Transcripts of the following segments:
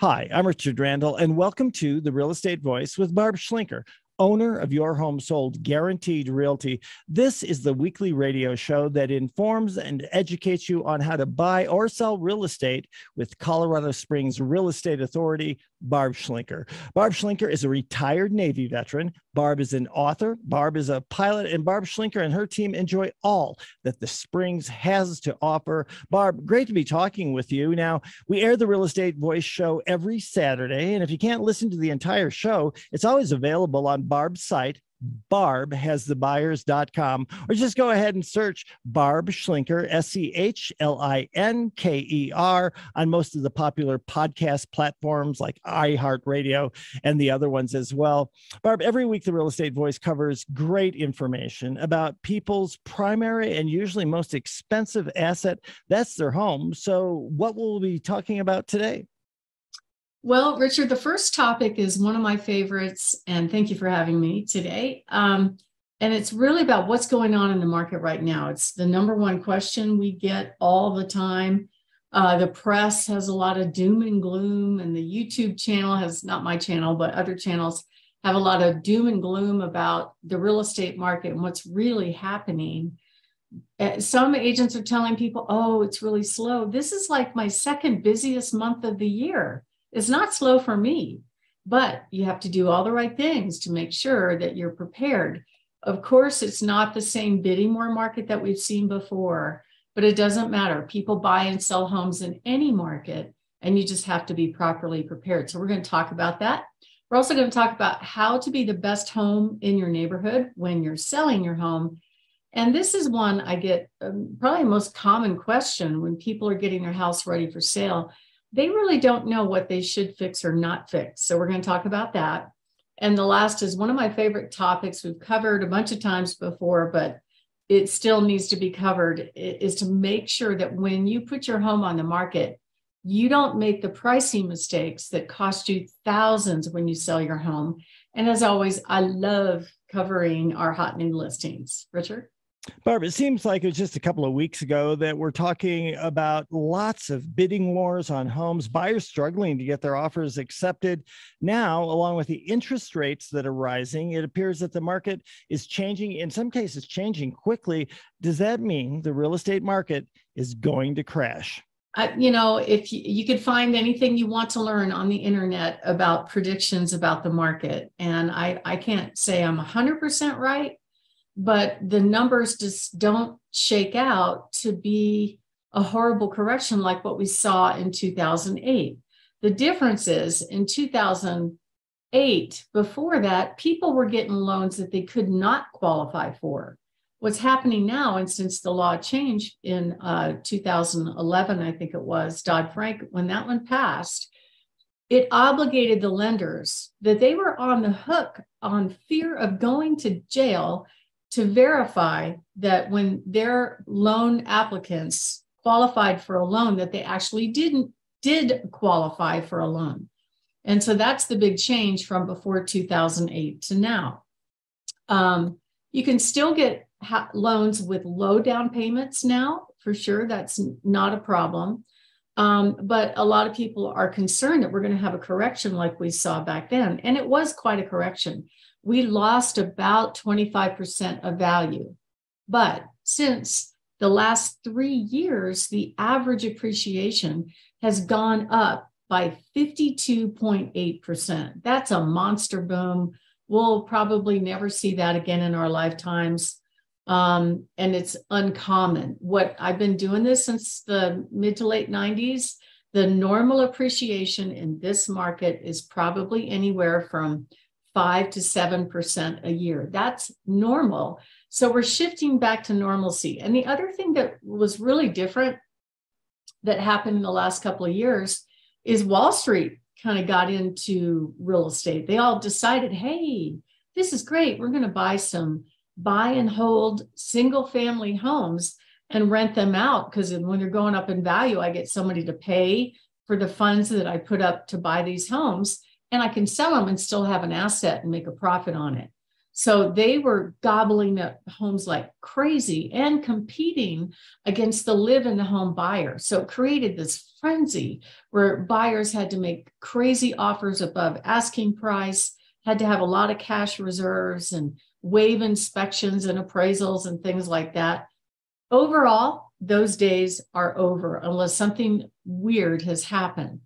Hi, I'm Richard Randall, and welcome to The Real Estate Voice with Barb Schlinker, owner of Your Home Sold Guaranteed Realty. This is the weekly radio show that informs and educates you on how to buy or sell real estate with Colorado Springs Real Estate Authority, Barb Schlinker. Barb Schlinker is a retired Navy veteran. Barb is an author. Barb is a pilot, and Barb Schlinker and her team enjoy all that the Springs has to offer. Barb, great to be talking with you. Now, we air the Real Estate Voice show every Saturday, and if you can't listen to the entire show, it's always available on Barb's site, barbhasthebuyers.com, or just go ahead and search Barb Schlinker, Schlinker, on most of the popular podcast platforms like IHeart Radio and the other ones as well. Barb, every week the Real Estate Voice covers great information about people's primary and usually most expensive asset. That's their home. So what will we be talking about today? Well, Richard, the first topic is one of my favorites, and thank you for having me today. And it's really about what's going on in the market right now. It's the number one question we get all the time. The press has a lot of doom and gloom, and the YouTube channel has, not my channel, but other channels have a lot of doom and gloom about the real estate market and what's really happening. Some agents are telling people, oh, it's really slow. This is like my second busiest month of the year. It's not slow for me, but you have to do all the right things to make sure that you're prepared. Of course, it's not the same bidding war market that we've seen before, but it doesn't matter. People buy and sell homes in any market, and you just have to be properly prepared. So we're going to talk about that. We're also going to talk about how to be the best home in your neighborhood when you're selling your home. And this is one I get probably the most common question when people are getting their house ready for sale. They really don't know what they should fix or not fix. So we're going to talk about that. And the last is one of my favorite topics we've covered a bunch of times before, but it still needs to be covered, is to make sure that when you put your home on the market, you don't make the pricing mistakes that cost you thousands when you sell your home. And as always, I love covering our hot new listings. Richard? Barb, it seems like it was just a couple of weeks ago that we're talking about lots of bidding wars on homes, buyers struggling to get their offers accepted. Now, along with the interest rates that are rising, it appears that the market is changing, in some cases changing quickly. Does that mean the real estate market is going to crash? If you could find anything you want to learn on the internet about predictions about the market, and I can't say I'm 100% right, but the numbers just don't shake out to be a horrible correction like what we saw in 2008. The difference is in 2008, before that, people were getting loans that they could not qualify for. What's happening now, and since the law changed in 2011, I think it was, Dodd-Frank, when that one passed, it obligated the lenders that they were on the hook on fear of going to jail to verify that when their loan applicants qualified for a loan, that they actually did qualify for a loan. And so that's the big change from before 2008 to now. You can still get loans with low down payments now, for sure. That's not a problem. But a lot of people are concerned that we're going to have a correction like we saw back then. And it was quite a correction. We lost about 25% of value. But since the last 3 years, the average appreciation has gone up by 52.8%. That's a monster boom. We'll probably never see that again in our lifetimes. And it's uncommon. What I've been doing this since the mid to late 90s, the normal appreciation in this market is probably anywhere from 5 to 7% a year. That's normal. So we're shifting back to normalcy. And the other thing that was really different that happened in the last couple of years is Wall Street kind of got into real estate. They all decided, hey, this is great. We're going to buy some buy and hold single family homes and rent them out, because when they're going up in value, I get somebody to pay for the funds that I put up to buy these homes, and I can sell them and still have an asset and make a profit on it. So they were gobbling up homes like crazy and competing against the live in the home buyer. So it created this frenzy where buyers had to make crazy offers above asking price, had to have a lot of cash reserves and waive inspections and appraisals and things like that. Overall, those days are over unless something weird has happened.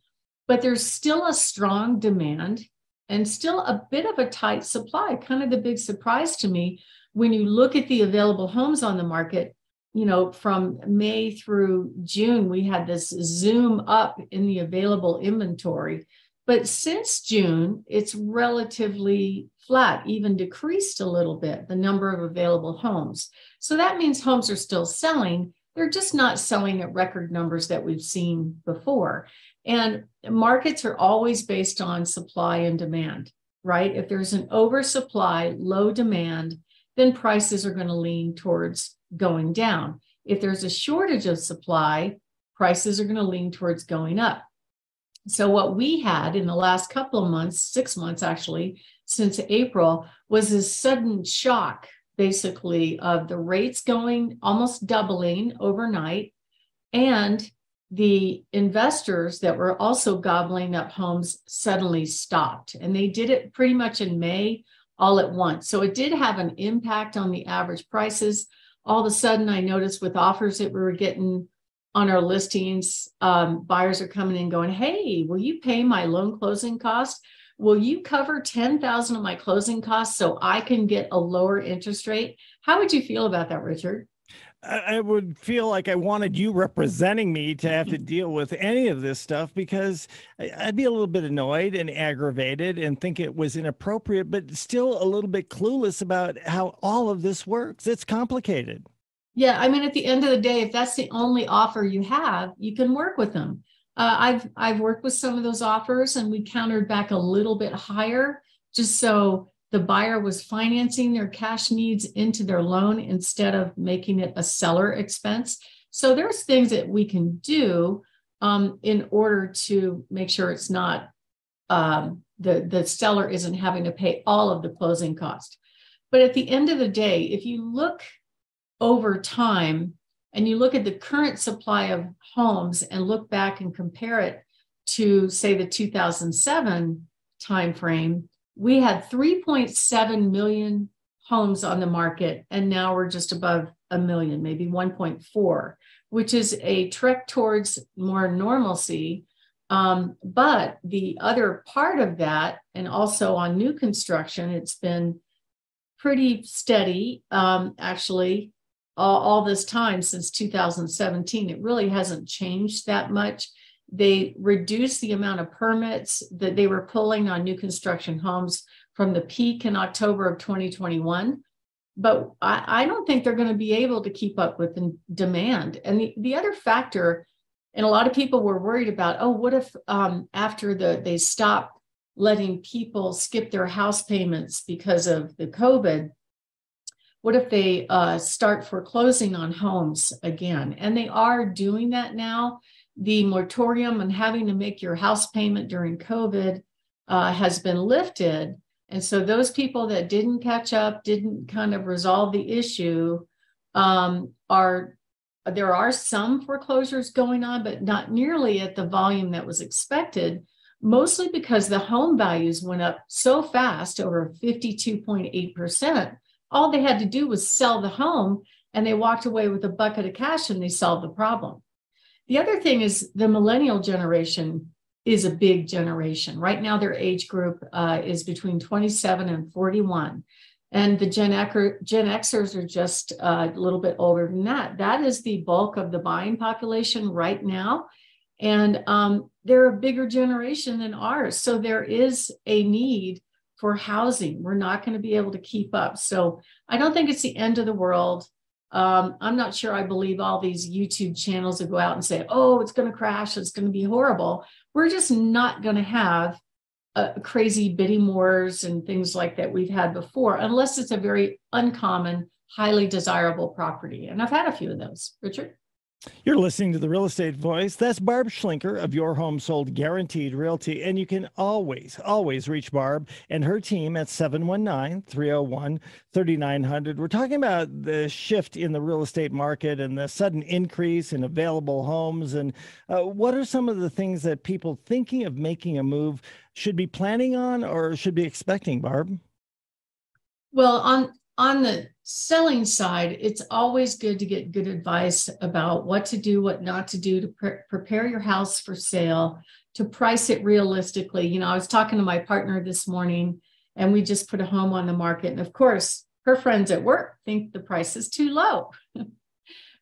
But there's still a strong demand and still a bit of a tight supply. Kind of the big surprise to me when you look at the available homes on the market, you know, from May through June, we had this zoom up in the available inventory. But since June, it's relatively flat, even decreased a little bit, the number of available homes. So that means homes are still selling. They're just not selling at record numbers that we've seen before. And markets are always based on supply and demand, right? If there's an oversupply, low demand, then prices are going to lean towards going down. If there's a shortage of supply, prices are going to lean towards going up. So what we had in the last couple of months, 6 months actually, since April, was this sudden shock, basically, of the rates going almost doubling overnight, and the investors that were also gobbling up homes suddenly stopped. And they did it pretty much in May all at once. So it did have an impact on the average prices. All of a sudden, I noticed with offers that we were getting on our listings, buyers are coming in going, hey, will you pay my loan closing cost? Will you cover $10,000 of my closing costs so I can get a lower interest rate? How would you feel about that, Richard? I would feel like I wanted you representing me to have to deal with any of this stuff, because I'd be a little bit annoyed and aggravated and think it was inappropriate, but still a little bit clueless about how all of this works. It's complicated. Yeah, I mean, at the end of the day, if that's the only offer you have, you can work with them. I've worked with some of those offers, and we countered back a little bit higher, just so the buyer was financing their cash needs into their loan instead of making it a seller expense. So there's things that we can do in order to make sure it's not the seller isn't having to pay all of the closing cost. But at the end of the day, if you look over time and you look at the current supply of homes and look back and compare it to, say, the 2007 timeframe, we had 3.7 million homes on the market, and now we're just above a million, maybe 1.4, which is a trek towards more normalcy. But the other part of that, and also on new construction, it's been pretty steady, actually, all this time since 2017. It really hasn't changed that much. They reduced the amount of permits that they were pulling on new construction homes from the peak in October of 2021. But I don't think they're going to be able to keep up with the demand. And the other factor, and a lot of people were worried about, oh, what if after they stop letting people skip their house payments because of the COVID, what if they start foreclosing on homes again? And they are doing that now. The moratorium on having to make your house payment during COVID has been lifted. And so those people that didn't catch up, didn't kind of resolve the issue, there are some foreclosures going on, but not nearly at the volume that was expected, mostly because the home values went up so fast, over 52.8%. All they had to do was sell the home, and they walked away with a bucket of cash, and they solved the problem. The other thing is the millennial generation is a big generation. Right now, their age group is between 27 and 41. And the Gen Xers are just a little bit older than that. That is the bulk of the buying population right now. And they're a bigger generation than ours. So there is a need for housing. We're not going to be able to keep up. So I don't think it's the end of the world. I'm not sure I believe all these YouTube channels that go out and say, oh, it's going to crash, it's going to be horrible. We're just not going to have crazy bidding wars and things like that we've had before, unless it's a very uncommon, highly desirable property. And I've had a few of those. Richard? You're listening to The Real Estate Voice. That's Barb Schlinker of Your Home Sold Guaranteed Realty. And you can always reach Barb and her team at 719-301-3900. We're talking about the shift in the real estate market and the sudden increase in available homes. And what are some of the things that people thinking of making a move should be planning on or should be expecting, Barb? Well, on the selling side, it's always good to get good advice about what to do, what not to do to prepare your house for sale, to price it realistically. You know, I was talking to my partner this morning and we just put a home on the market. And of course, her friends at work think the price is too low.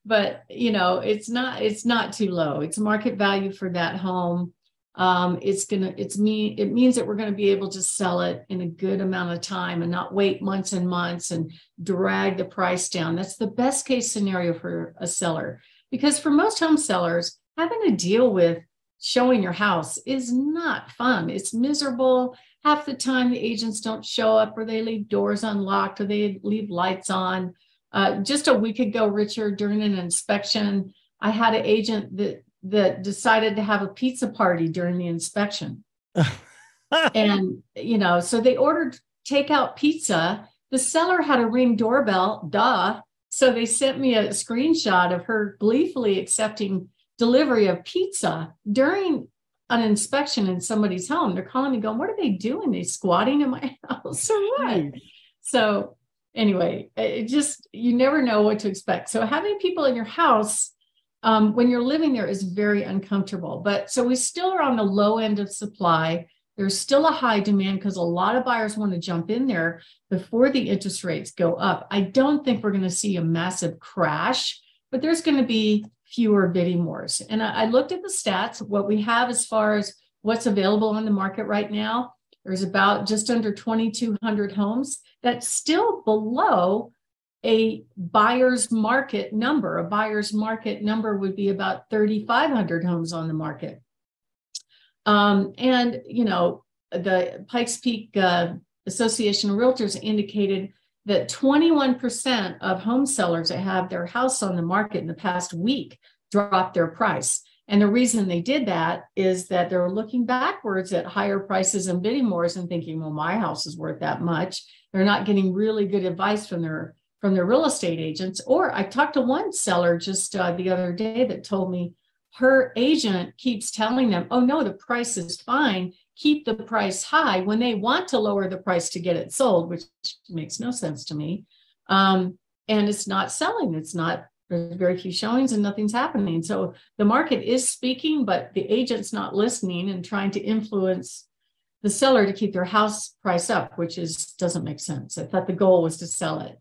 But, you know, it's not too low. It's market value for that home. It means that we're going to be able to sell it in a good amount of time and not wait months and months and drag the price down. That's the best case scenario for a seller, because for most home sellers, having to deal with showing your house is not fun. It's miserable. Half the time the agents don't show up, or they leave doors unlocked, or they leave lights on. Just a week ago, Richard, during an inspection, I had an agent that decided to have a pizza party during the inspection. And, you know, so they ordered takeout pizza. The seller had a Ring doorbell, duh. So they sent me a screenshot of her gleefully accepting delivery of pizza during an inspection in somebody's home. They're calling me going, what are they doing? They squatting in my house or what? So anyway, you never know what to expect. So having people in your house when you're living there is very uncomfortable. But so we still are on the low end of supply. There's still a high demand because a lot of buyers want to jump in there before the interest rates go up. I don't think we're going to see a massive crash, but there's going to be fewer bidding wars. And I looked at the stats, what we have as far as what's available on the market right now. There's about just under 2,200 homes. That's still below a buyer's market number. A buyer's market number would be about 3,500 homes on the market. And, you know, the Pikes Peak Association of Realtors indicated that 21% of home sellers that have their house on the market in the past week dropped their price. And the reason they did that is that they're looking backwards at higher prices and bidding wars and thinking, well, my house is worth that much. They're not getting really good advice from their real estate agents. Or I talked to one seller just the other day that told me her agent keeps telling them, oh no, the price is fine. Keep the price high when they want to lower the price to get it sold, which makes no sense to me. And it's not selling. There's very few showings and nothing's happening. So the market is speaking, but the agent's not listening and trying to influence the seller to keep their house price up, which doesn't make sense. I thought the goal was to sell it.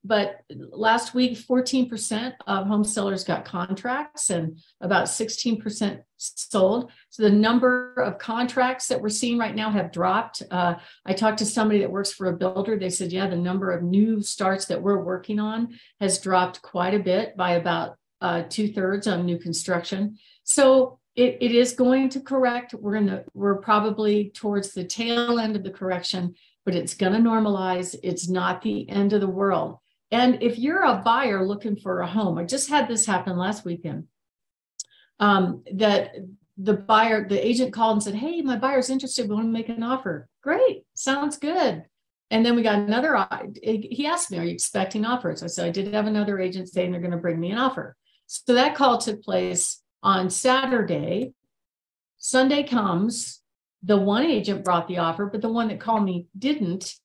But last week, 14% of home sellers got contracts and about 16% sold. So the number of contracts that we're seeing right now have dropped. I talked to somebody that works for a builder. They said, yeah, the number of new starts that we're working on has dropped quite a bit by about 2/3 on new construction. So it is going to correct. We're probably towards the tail end of the correction, but it's going to normalize. It's not the end of the world. And if you're a buyer looking for a home, I just had this happen last weekend, that the agent called and said, hey, my buyer's interested. We want to make an offer. Great. Sounds good. And then we got another, he asked me, are you expecting offers? I said, I did have another agent saying they're going to bring me an offer. So that call took place on Saturday. Sunday comes, the one agent brought the offer, but the one that called me didn't.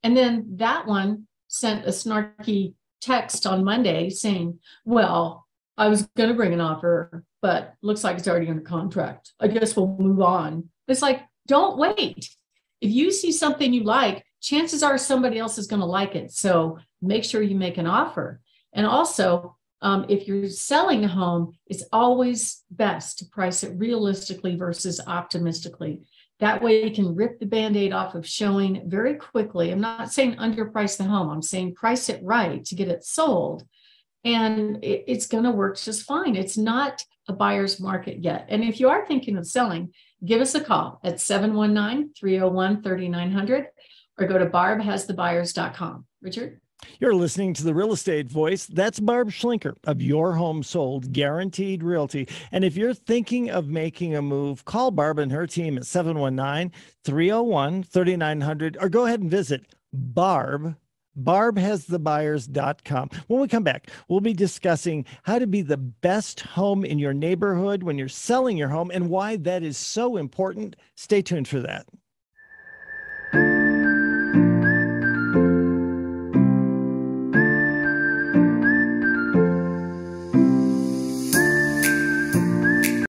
And then that one sent a snarky text on Monday saying, well, I was going to bring an offer, but looks like it's already under contract. I guess we'll move on. It's like, don't wait. If you see something you like, chances are somebody else is going to like it. So make sure you make an offer. And also, if you're selling a home, it's always best to price it realistically versus optimistically. That way you can rip the Band-Aid off of showing very quickly. I'm not saying underprice the home. I'm saying price it right to get it sold. And it's going to work just fine. It's not a buyer's market yet. And if you are thinking of selling, give us a call at 719-301-3900 or go to barbhasthebuyers.com. Richard? You're listening to the Real Estate Voice. That's Barb Schlinker of Your Home Sold Guaranteed Realty. And if you're thinking of making a move, call Barb and her team at 719-301-3900 or go ahead and visit barbhasthebuyers.com. When we come back, we'll be discussing how to be the best home in your neighborhood when you're selling your home and why that is so important. Stay tuned for that.